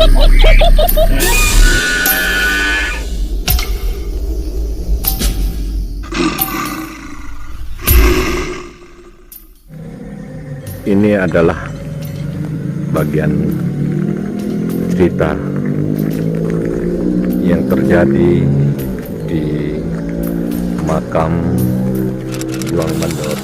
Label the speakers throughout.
Speaker 1: Ini adalah bagian cerita yang terjadi di makam Juang Mandor.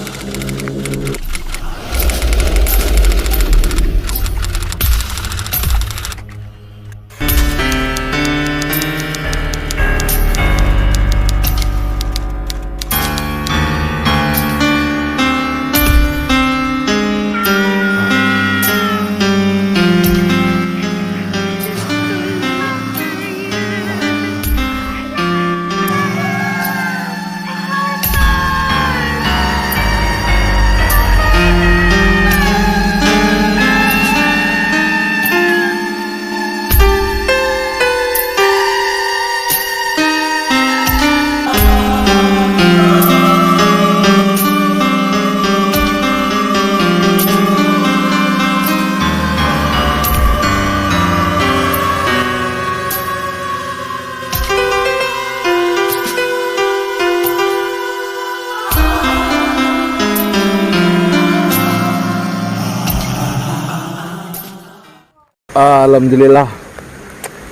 Speaker 1: Alhamdulillah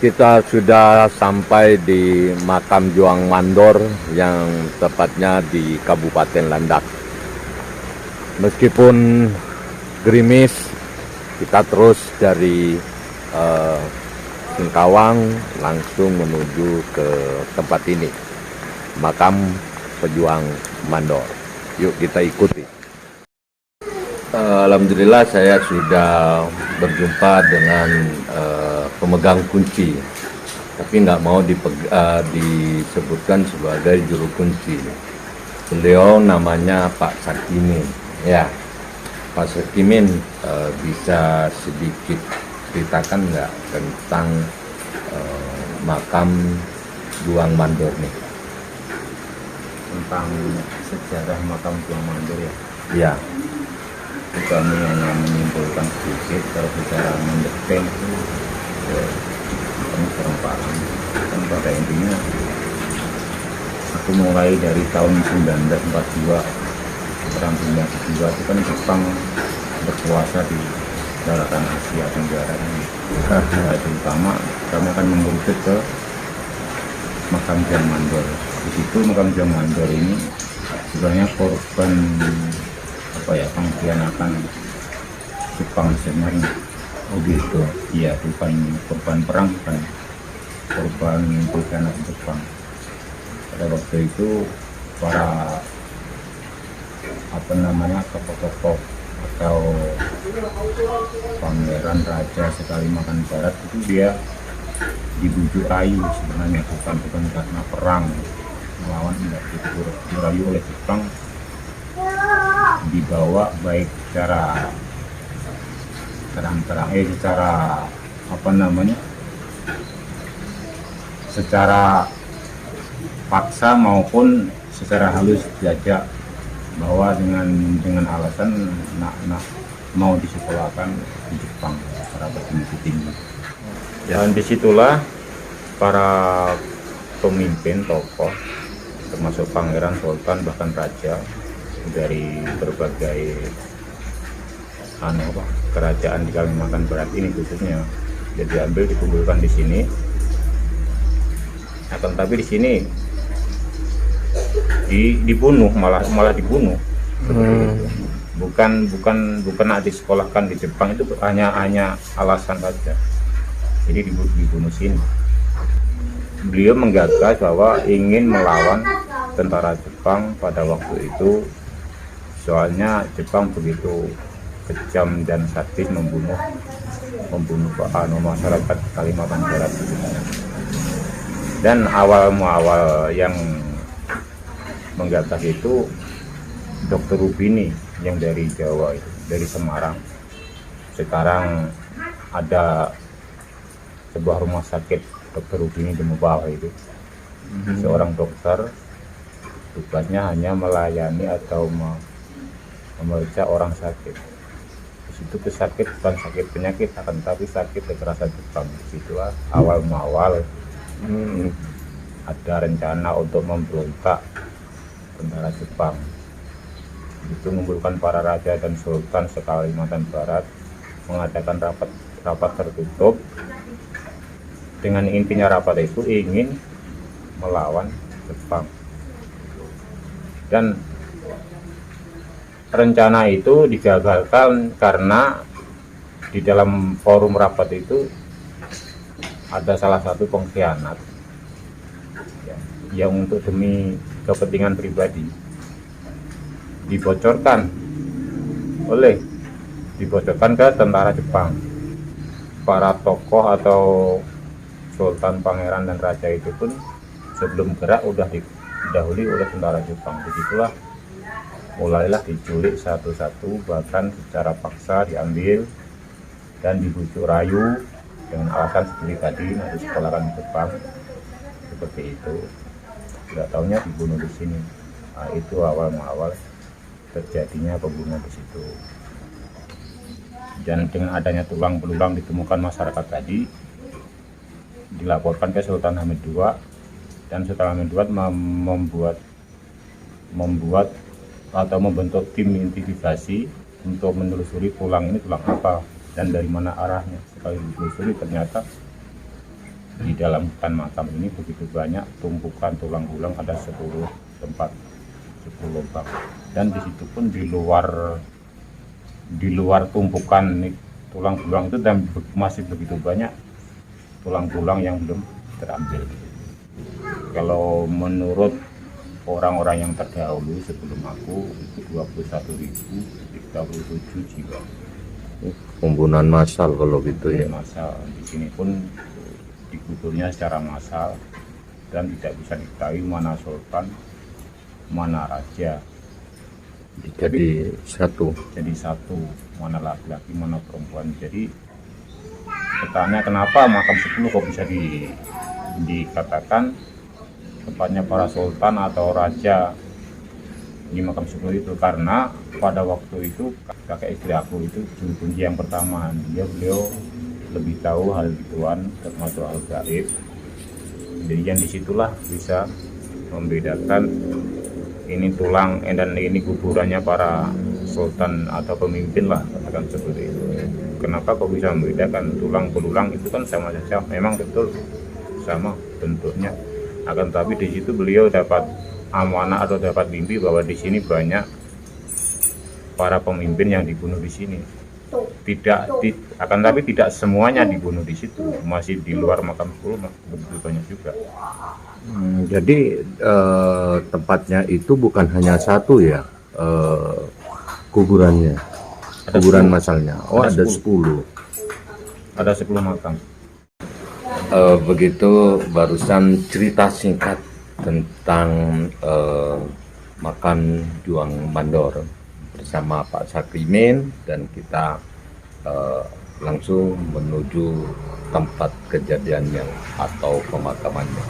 Speaker 1: kita sudah sampai di makam Juang Mandor yang tepatnya di Kabupaten Landak. Meskipun gerimis, kita terus dari Singkawang langsung menuju ke tempat ini, makam pejuang Mandor. Yuk kita ikuti. Alhamdulillah saya sudah berjumpa dengan pemegang kunci, tapi nggak mau disebutkan sebagai juru kunci. Beliau namanya Pak Sakimin. Ya, Pak Sakimin, bisa sedikit ceritakan nggak tentang makam Juang Mandor nih?
Speaker 2: Tentang sejarah makam Juang Mandor ya?
Speaker 1: Ya.
Speaker 2: Kami hanya menyimpulkan sedikit. Kalau secara mendetail itu kami kurang paham. Kan pada intinya aku mulai dari tahun 1942 perang dunia kedua itu kan Jepang berkuasa di daratan Asia Tenggara ini. Terutama kami akan mengerucut ke makam Juang Mandor. Di situ makam Juang Mandor ini sebenarnya korban pengkhianatan Jepang sebenarnya.
Speaker 1: Oh gitu.
Speaker 2: Iya, bukan korban perang, bukan korban pengkhianatan Jepang. Pada waktu itu para tokoh-tokoh atau pangeran raja Sekalimantan Barat itu dia dibujuk rayu sebenarnya, bukan karena perang melawan, tidak dirayu oleh Jepang, dibawa baik secara terang-terang secara paksa maupun secara halus diajak bahwa dengan alasan nak mau disekolahkan di Jepang secara bertinggi tinggi. Dan disitulah para pemimpin tokoh termasuk pangeran, sultan, bahkan raja dari berbagai kerajaan di Kalimantan Barat ini khususnya jadi diambil, dikumpulkan di sini. Akan tapi di sini dibunuh, malah dibunuh. Bukan disekolahkan di Jepang, itu hanya alasan saja. Jadi dibunuh sini. Beliau menggagas bahwa ingin melawan tentara Jepang pada waktu itu. Soalnya Jepang begitu kejam dan sadis membunuh masyarakat Kalimantan Barat. Dan awal yang menggagas itu Dr. Rubini yang dari Jawa itu, dari Semarang. Sekarang ada sebuah rumah sakit Dr. Rubini di Mubawah itu. Seorang dokter tugasnya hanya melayani atau memeriksa orang sakit. Di Situ sakit bukan sakit penyakit, akan tapi sakit kekerasan Jepang. Situlah awal mawal ada rencana untuk memberontak tentara Jepang. Itu mengumpulkan para raja dan sultan se-Kalimantan Barat, mengadakan rapat tertutup. Dengan intinya rapat itu ingin melawan Jepang. Dan rencana itu digagalkan karena di dalam forum rapat itu ada salah satu pengkhianat yang untuk demi kepentingan pribadi dibocorkan ke tentara Jepang. Para tokoh atau sultan, pangeran, dan raja itu pun sebelum gerak udah didahului oleh tentara Jepang. Begitulah mulailah diculik satu-satu, bahkan secara paksa diambil dan dibujuk rayu dengan alasan seperti tadi, nanti sekolahkan di Jepang, seperti itu. Tidak tahunya dibunuh di sini. Nah, itu awal terjadinya pembunuhan di situ. Dan dengan adanya tulang belulang ditemukan masyarakat tadi, dilaporkan ke Sultan Hamid II, dan Sultan Hamid II membuat atau membentuk tim investigasi untuk menelusuri tulang ini tulang apa dan dari mana arahnya. Sekali ditelusuri ternyata di dalam hutan makam ini begitu banyak tumpukan tulang belulang, ada 10 tempat, 10 lubang. Dan di situ pun di luar tumpukan tulang belulang itu dan masih begitu banyak tulang belulang yang belum terambil. Kalau menurut orang-orang yang terdahulu sebelum aku itu 21.037 jiwa.
Speaker 1: Pembunuhan massal kalau gitu ya.
Speaker 2: Massal. Di sini pun dikuburnya secara massal dan tidak bisa diketahui mana sultan, mana raja.
Speaker 1: Jadi satu,
Speaker 2: mana laki-laki, mana perempuan. Jadi bertanya kenapa makam 10 kok bisa dikatakan tempatnya para sultan atau raja di makam 10 itu, karena pada waktu itu kakek istri aku itu juru kunci yang pertama, beliau lebih tahu hal gituan, termasuk hal gaib. Jadi yang disitulah bisa membedakan ini tulang dan ini kuburannya para sultan atau pemimpin lah, katakan seperti itu. Kenapa kok bisa membedakan? Tulang belulang itu kan sama saja, memang betul sama bentuknya. Akan tapi di situ beliau dapat amanah atau dapat mimpi bahwa di sini banyak para pemimpin yang dibunuh di sini. Akan tapi tidak semuanya dibunuh di situ, masih di luar makam 10 begitu banyak juga.
Speaker 1: Jadi tempatnya itu bukan hanya satu ya, kuburannya, kuburan masalnya. Oh, ada 10.
Speaker 2: Ada 10 makam.
Speaker 1: Begitu barusan cerita singkat tentang makam Juang Mandor bersama Pak Sakrimin, dan kita langsung menuju tempat kejadiannya atau pemakamannya.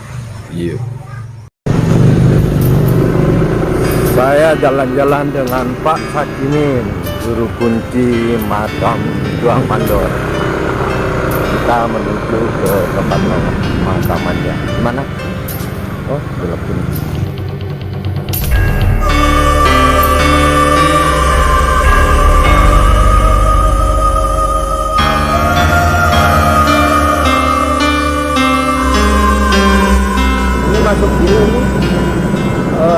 Speaker 1: Yuk. Saya jalan-jalan dengan Pak Sakrimin, juru kunci makam Juang Mandor. Kita menuju ke tempat pemakamannya. Mana? Oh, belok sini. Ini masuk sini nih.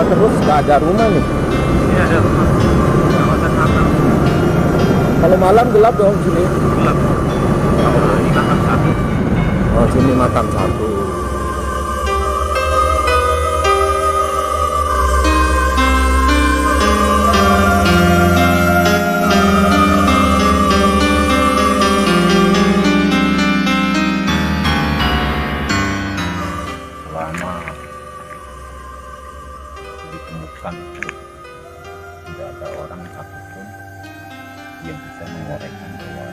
Speaker 1: Terus nggak ada rumah nih.
Speaker 2: Ini ada rumah. Kawasan makam.
Speaker 1: Kalau malam gelap dong sini.
Speaker 2: Gelap. Ini makam 1.
Speaker 1: Oh, sini makam 1.
Speaker 2: Selama ditemukan tidak ada orang satupun yang bisa mengorekkan bahwa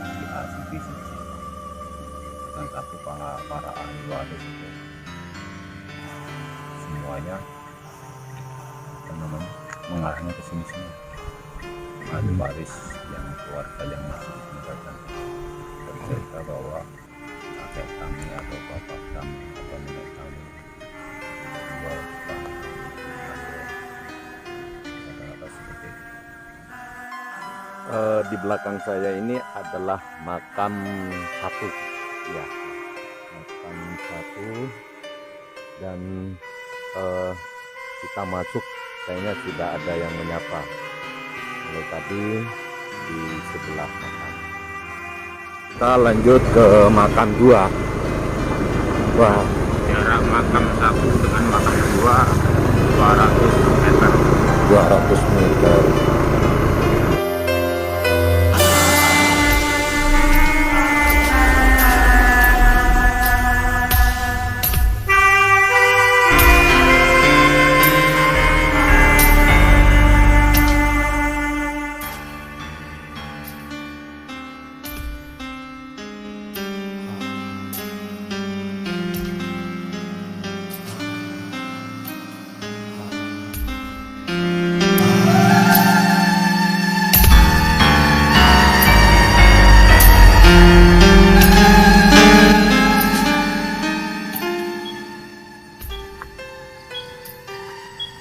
Speaker 2: si A, si B, si C. Dan tapi para ahli waris itu semuanya mengarahnya ke sini semua. ahli waris yang keluarga yang masih ditemukan bercerita bahwa kakek kami atau bapak kami atau nenek kami jual utang kata-kata seperti itu.
Speaker 1: Di belakang saya ini adalah makam satu, ya, makam satu, dan kita masuk kayaknya sudah ada yang menyapa. Mulai tadi di sebelah makam. Kita lanjut ke makam dua. Wah,
Speaker 2: Jarak makam satu dengan makam dua 200 meter.
Speaker 1: 200 meter.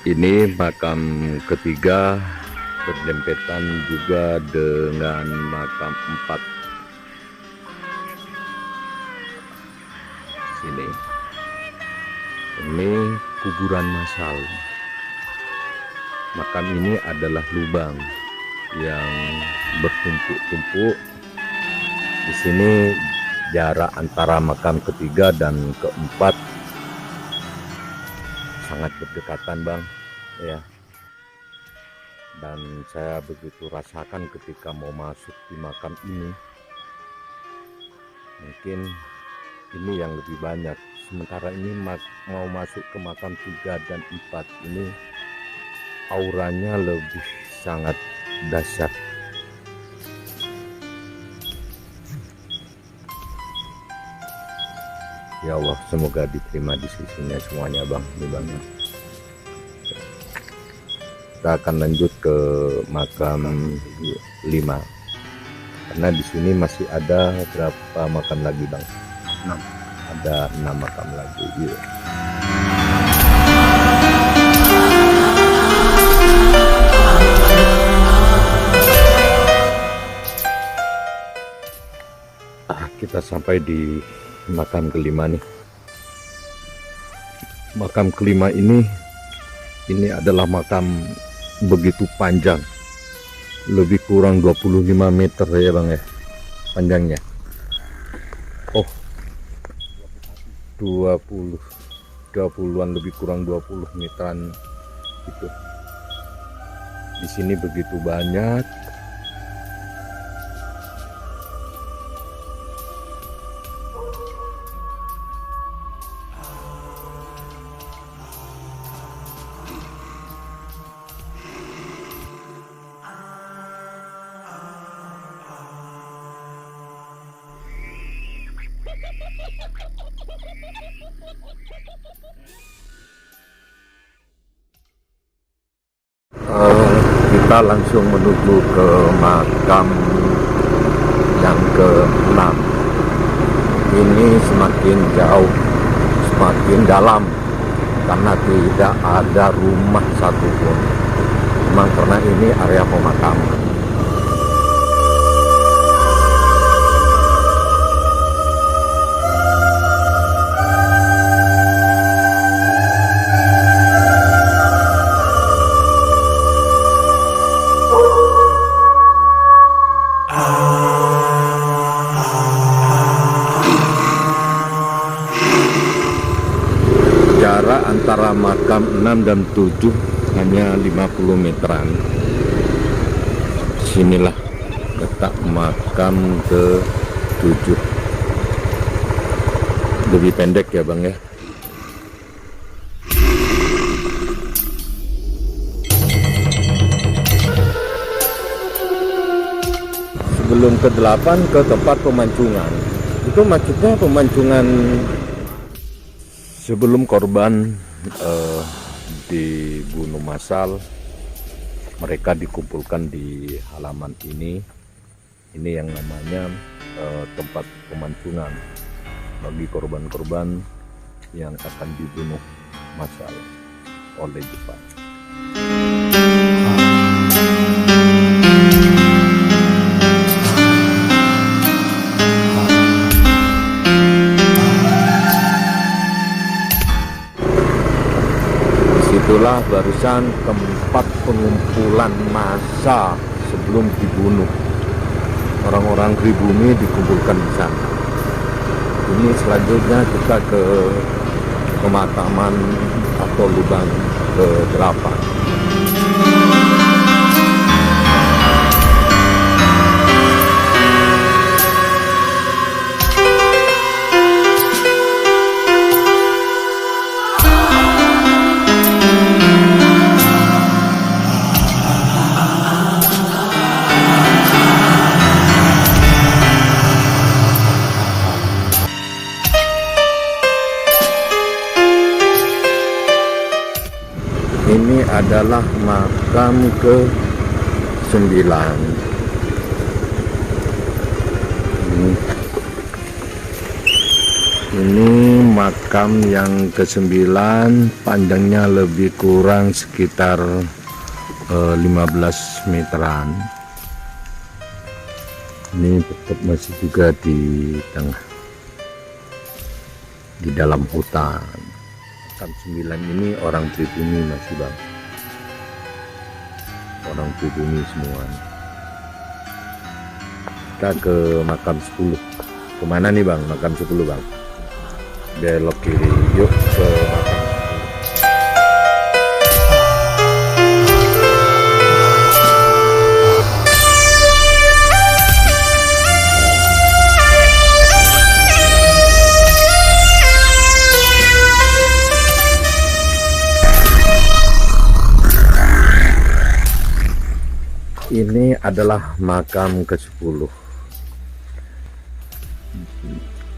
Speaker 1: Ini makam ketiga berdempetan juga dengan makam 4. Sini. Ini kuburan massal. Makam ini adalah lubang yang bertumpuk-tumpuk. Di sini jarak antara makam ketiga dan keempat sangat berdekatan, Bang, ya. Dan saya begitu rasakan ketika mau masuk di makam ini, mungkin ini yang lebih banyak. Sementara ini mau masuk ke makam 3 dan 4 ini auranya lebih sangat dahsyat. Ya Allah, semoga diterima di sisinya semuanya, Bang. Ini Bang. Kita akan lanjut ke makam 5. Karena di sini masih ada berapa makam lagi, Bang?
Speaker 2: 6.
Speaker 1: Ada 6 makam lagi. Iya. Kita sampai di makam kelima nih. Makam kelima ini adalah makam begitu panjang, lebih kurang 25 meter ya, Bang, ya, panjangnya. Oh, 20-an, lebih kurang 20 meteran gitu. Di sini begitu banyak. Kita langsung menuju ke makam yang ke-6. Ini semakin jauh, semakin dalam, karena tidak ada rumah satupun. Memang karena ini area pemakaman. Jarak antara makam 6 dan 7 hanya 50 meteran. Sinilah letak makam ke-7. Lebih pendek ya, Bang, ya. Sebelum ke-8 ke tempat pemancingan. Itu maksudnya pemancingan sebelum korban dibunuh massal. mereka dikumpulkan di halaman ini yang namanya tempat pemancingan bagi korban-korban yang akan dibunuh massal oleh Jepang. Disitulah barusan tempat pengumpulan massa sebelum dibunuh. Orang-orang pribumi dikumpulkan di sana. Ini selanjutnya kita ke pemakaman atau lubang ke-8. Ini adalah makam ke-9. Ini makam yang ke-9, panjangnya lebih kurang sekitar 15 meteran. Ini tetap masih juga di tengah, di dalam hutan. Makam 9 ini orang pribumi masih bang, orang pribumi semua. Kita ke makam 10. Kemana nih bang? Makam 10 bang, belok kiri, yuk ke makam 10. Ini adalah makam ke-10,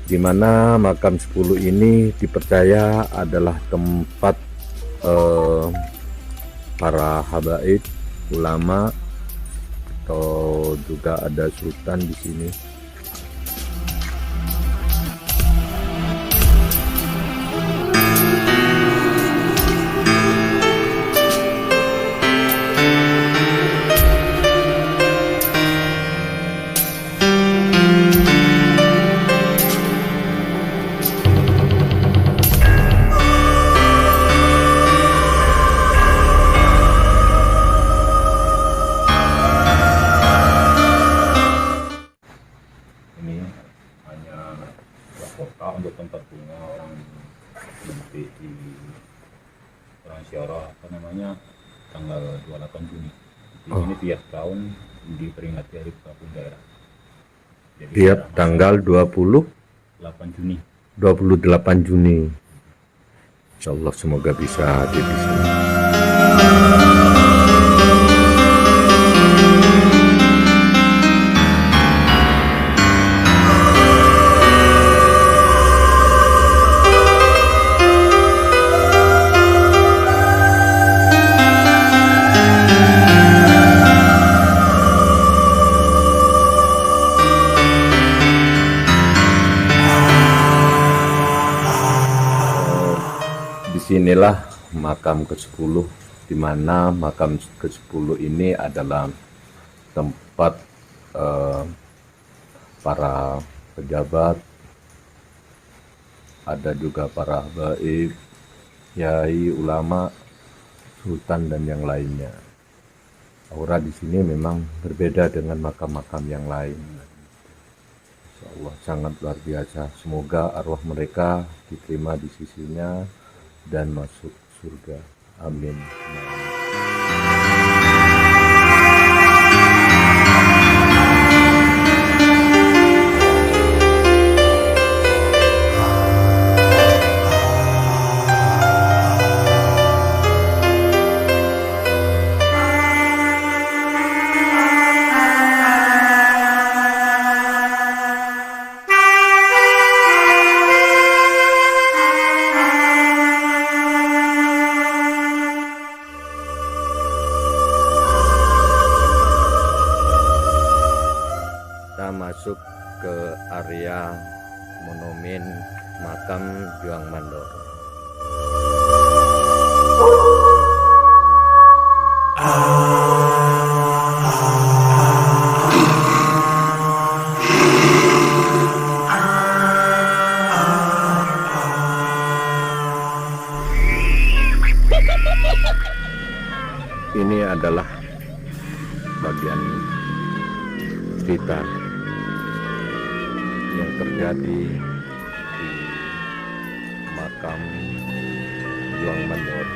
Speaker 1: di mana makam 10 ini dipercaya adalah tempat para habaib, ulama, atau juga ada sultan di sini. Kota untuk tempat bunga orang nanti di orang Syara tanggal 28 Juni. Ini tiap tahun diperingati Hari Kampung Daerah. Jadi tiap tanggal 28 Juni. Insya Allah semoga bisa hadir di sini. Disinilah makam ke-10, di mana makam ke-10 ini adalah tempat para pejabat, ada juga para habaib, kiai, ulama, sultan dan yang lainnya. Aura di sini memang berbeda dengan makam-makam yang lain. Insya Allah sangat luar biasa. Semoga arwah mereka diterima di sisinya dan masuk surga. Amin. monumen makam Juang Mandor. Ini adalah bagian cerita yang terjadi di makam Juang Mandor.